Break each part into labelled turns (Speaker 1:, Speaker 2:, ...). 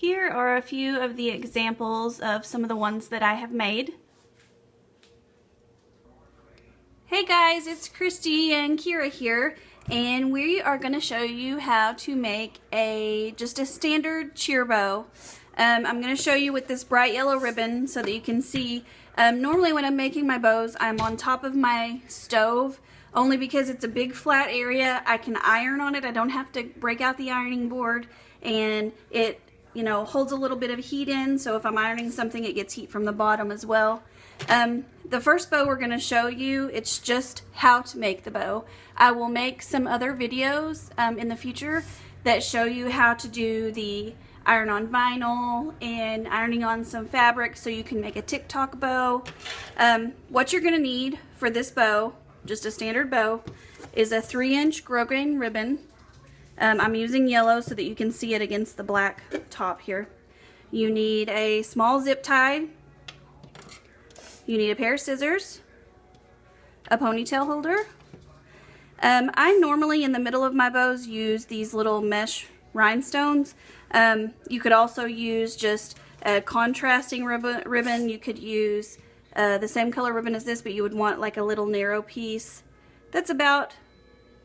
Speaker 1: Here are a few of the examples of some of the ones that I have made. Hey guys, it's Christy and Kira here, and we are going to show you how to make just a standard cheer bow. I'm going to show you with this bright yellow ribbon so that you can see. Normally when I'm making my bows, I'm on top of my stove, only because it's a big flat area. I can iron on it. I don't have to break out the ironing board, and it holds a little bit of heat in, so if I'm ironing something, it gets heat from the bottom as well. The first bow we're going to show you, it's just how to make the bow. I will make some other videos in the future that show you how to do the iron on vinyl and ironing on some fabric so you can make a TikTok bow. What you're going to need for this bow, just a standard bow, is a 3-inch grosgrain ribbon. I'm using yellow so that you can see it against the black top here. You need a small zip tie. You need a pair of scissors, a ponytail holder. I normally in the middle of my bows use these little mesh rhinestones. You could also use just a contrasting ribbon. You could use the same color ribbon as this, but you would want like a little narrow piece that's about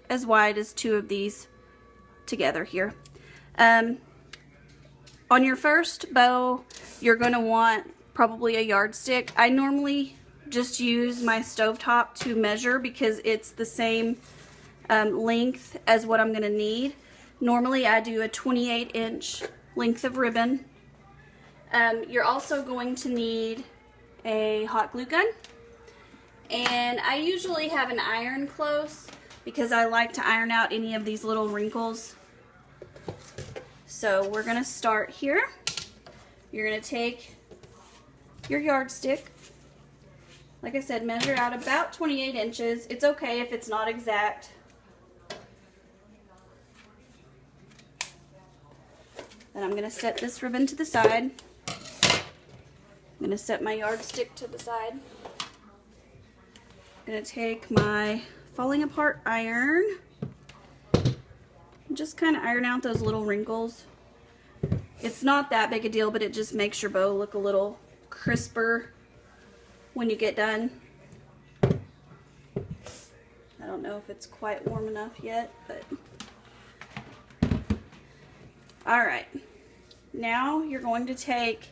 Speaker 1: as wide as 2 of these together here. On your first bow, you're going to want probably a yardstick. I normally just use my stovetop to measure because it's the same length as what I'm going to need. Normally I do a 28-inch length of ribbon. You're also going to need a hot glue gun, and I usually have an iron close because I like to iron out any of these little wrinkles. So we're going to start here. You're going to take your yardstick. Like I said, measure out about 28 inches. It's okay if it's not exact. Then I'm going to set this ribbon to the side. I'm going to set my yardstick to the side. I'm going to take my falling apart iron and just kind of iron out those little wrinkles. It's not that big a deal, but it just makes your bow look a little crisper when you get done. I don't know if it's quite warm enough yet, but alright. Now you're going to take,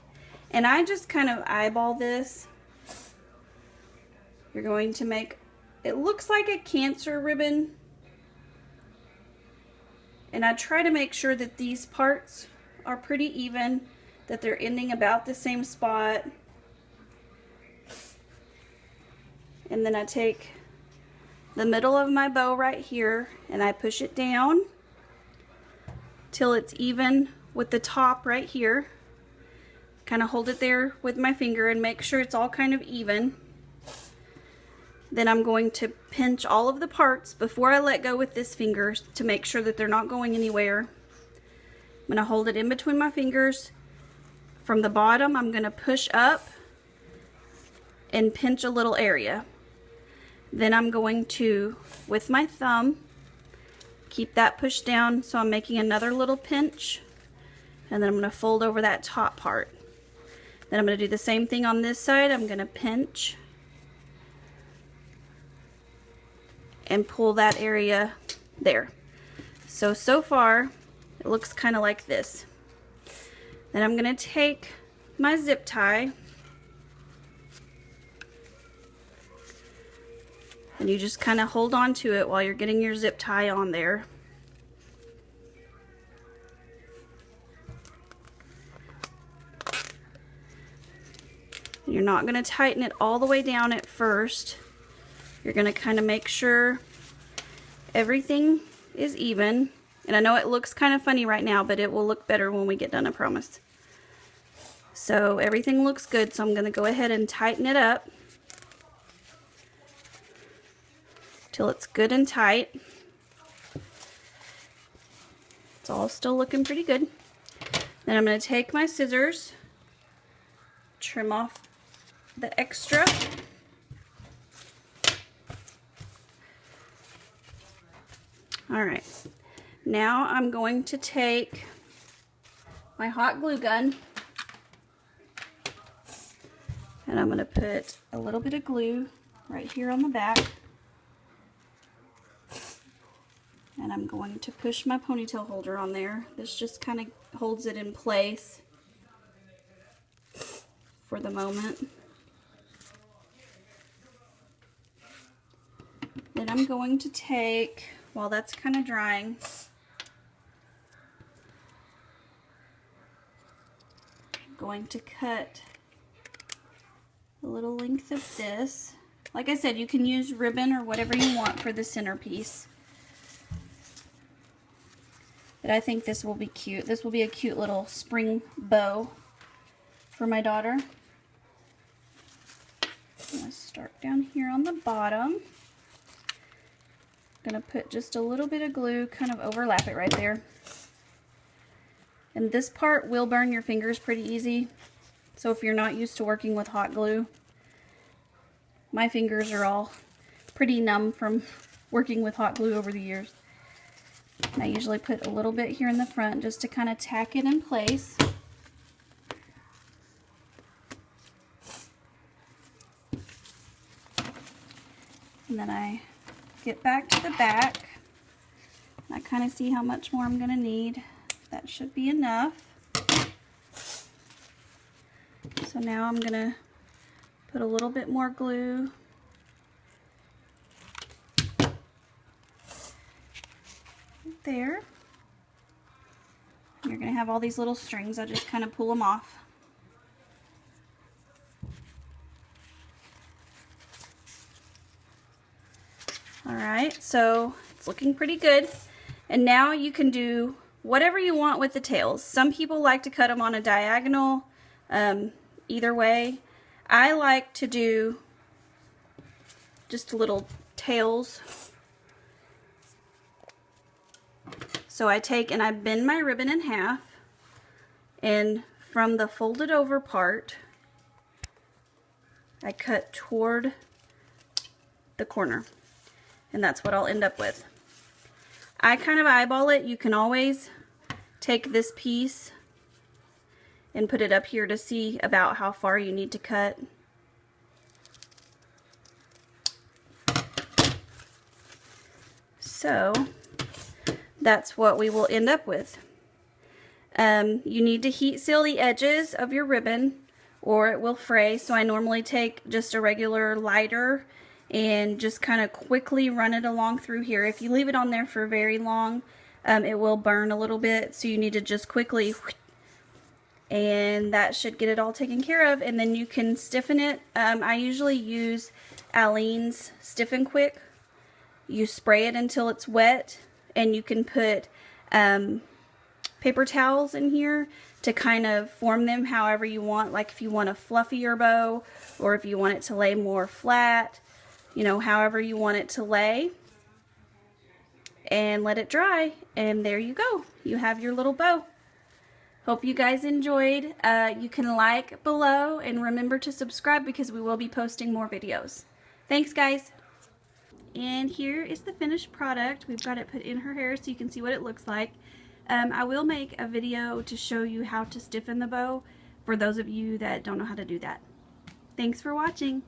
Speaker 1: and I just kind of eyeball this. You're going to make, it looks like a cancer ribbon, and I try to make sure that these parts are pretty even, that they're ending about the same spot. And then I take the middle of my bow right here and I push it down till it's even with the top right here. Kind of hold it there with my finger and make sure it's all kind of even. Then I'm going to pinch all of the parts before I let go with this finger to make sure that they're not going anywhere. I'm going to hold it in between my fingers. From the bottom, I'm going to push up and pinch a little area. Then I'm going to, with my thumb, keep that pushed down so I'm making another little pinch. And then I'm going to fold over that top part. Then I'm going to do the same thing on this side. I'm going to pinch and pull that area there. So far, it looks kind of like this. Then I'm going to take my zip tie, and you just kind of hold on to it while you're getting your zip tie on there. You're not going to tighten it all the way down at first. You're going to kind of make sure everything is even. And I know it looks kind of funny right now, but it will look better when we get done, I promise. So everything looks good, so I'm going to go ahead and tighten it up till it's good and tight. It's all still looking pretty good. Then I'm going to take my scissors, trim off the extra. Alright, now I'm going to take my hot glue gun. And I'm going to put a little bit of glue right here on the back. And I'm going to push my ponytail holder on there. This just kind of holds it in place for the moment. Then I'm going to take, while that's kind of drying, I'm going to cut a little length of this. Like I said, you can use ribbon or whatever you want for the centerpiece. But I think this will be cute. This will be a cute little spring bow for my daughter. I'm going to start down here on the bottom. I'm going to put just a little bit of glue, kind of overlap it right there. And this part will burn your fingers pretty easy. So if you're not used to working with hot glue, my fingers are all pretty numb from working with hot glue over the years. I usually put a little bit here in the front just to kind of tack it in place. And then I get back to the back. I kind of see how much more I'm going to need. That should be enough. So now I'm going to put a little bit more glue. There. You're going to have all these little strings. I just kind of pull them off. Alright, so it's looking pretty good. And now you can do whatever you want with the tails. Some people like to cut them on a diagonal, either way. I like to do just little tails. So I take and I bend my ribbon in half, and from the folded over part, I cut toward the corner. And that's what I'll end up with. I kind of eyeball it. You can always take this piece and put it up here to see about how far you need to cut. So that's what we will end up with. You need to heat seal the edges of your ribbon or it will fray. So I normally take just a regular lighter and just kind of quickly run it along through here. If you leave it on there for very long, it will burn a little bit. So you need to just quickly, and that should get it all taken care of. And then you can stiffen it. I usually use Aleene's Stiffen Quick. You spray it until it's wet, and you can put paper towels in here to kind of form them however you want. Like if you want a fluffier bow, or if you want it to lay more flat, you know, however you want it to lay. And let it dry, and there you go. You have your little bow. Hope you guys enjoyed. You can like below and remember to subscribe because we will be posting more videos. Thanks, guys. And here is the finished product. We've got it put in her hair so you can see what it looks like. I will make a video to show you how to stiffen the bow for those of you that don't know how to do that. Thanks for watching.